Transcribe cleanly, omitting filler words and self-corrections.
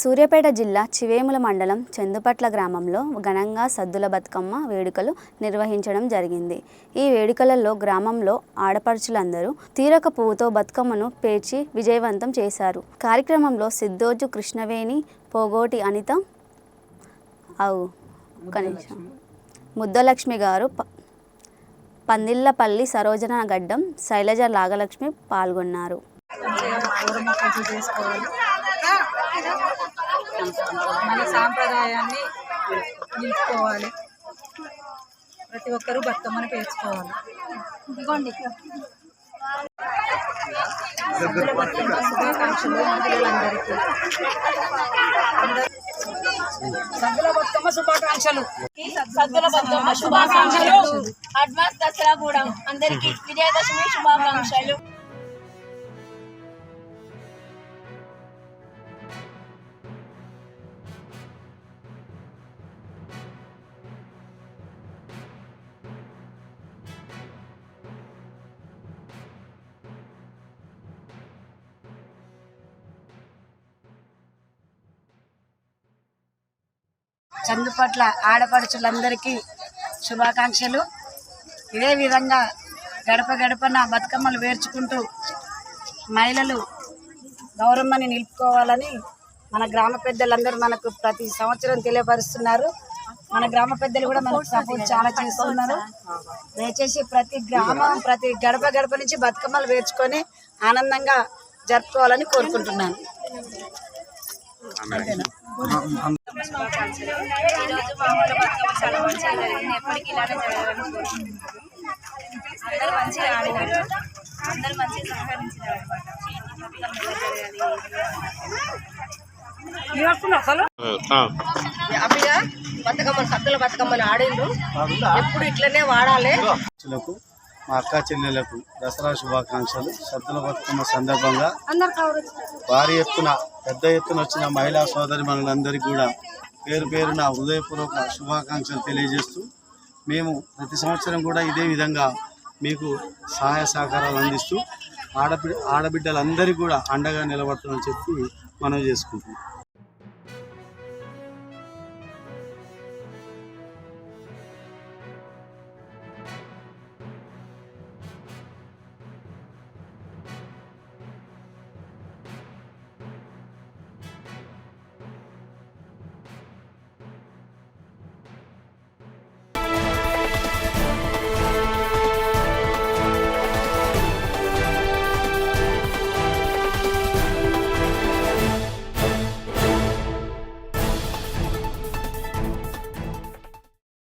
సూర్యాపేట జిల్లా చివేముల మండలం చందుపట్ల గ్రామంలో ఘనంగా సద్దుల బతుకమ్మ వేడుకలు నిర్వహించడం జరిగింది. ఈ వేడుకలలో గ్రామంలో ఆడపడుచులందరూ తీరక పువ్వుతో బతుకమ్మను పేర్చి విజయవంతం చేశారు. కార్యక్రమంలో సిద్ధోజు కృష్ణవేణి, పోగోటి అనిత, ముద్దలక్ష్మి గారు, పందిళ్ళపల్లి సరోజన గడ్డం, శైలజ నాగలక్ష్మి పాల్గొన్నారు. మన సాంప్రదాయాన్ని నిలుపుకోవాలి. ప్రతి ఒక్కరూ బతుకమ్మని పేర్చుకోవాలి. శుభాకాంక్షలు మహిళలందరికీ. సద్దుల బతుకమ్మ శుభాకాంక్షలు. సద్దుల బతుకమ్మ శుభాకాంక్షలు. అడ్వాన్స్ దసరా కూడా అందరికీ విజయదశమి శుభాకాంక్షలు. చందుపట్ల ఆడపడుచులందరికీ శుభాకాంక్షలు. ఇదే విధంగా గడప గడపన బతుకమ్మలు వేర్చుకుంటూ మహిళలు గౌరమ్మని నిలుపుకోవాలని మన గ్రామ పెద్దలందరూ మనకు ప్రతి సంవత్సరం తెలియపరుస్తున్నారు. మన గ్రామ పెద్దలు కూడా మనకు సపోర్ట్ చాలా చేస్తున్నారు. దయచేసి ప్రతి గ్రామం, ప్రతి గడప గడప నుంచి బతుకమ్మలు వేర్చుకొని ఆనందంగా జరుపుకోవాలని కోరుకుంటున్నాను. ఈరోజు మా ఊళ్ళో బతుకమ్మ చాలా మంచిగా జరిగింది. ఎప్పటికీ ఇలానే జరగాలని కోరుకుంటున్నాను. అందరూ మంచిగా ఆడినారు, అందరూ మంచిగా సహకరించినారు అనమాట. హ్యాపీగా బతుకమ్మలు, సద్దుల బతుకమ్మలు ఆడిండ్రు. ఎప్పుడు ఇట్లనే వాడాలి. మా అక్క చెల్లెలకు దసరా శుభాకాంక్షలు. సద్దుల బతుకమ్మ సందర్భంగా భారీ ఎత్తున, పెద్ద ఎత్తున వచ్చిన మహిళా సోదరి మనులందరికీ కూడా పేరు పేరున హృదయపూర్వక శుభాకాంక్షలు తెలియజేస్తూ, మేము ప్రతి సంవత్సరం కూడా ఇదే విధంగా మీకు సహాయ సహకారాలు అందిస్తూ ఆడబిడ్డలందరికీ కూడా అండగా నిలబడతామని చెప్పి మనవి చేసుకుంటున్నాం.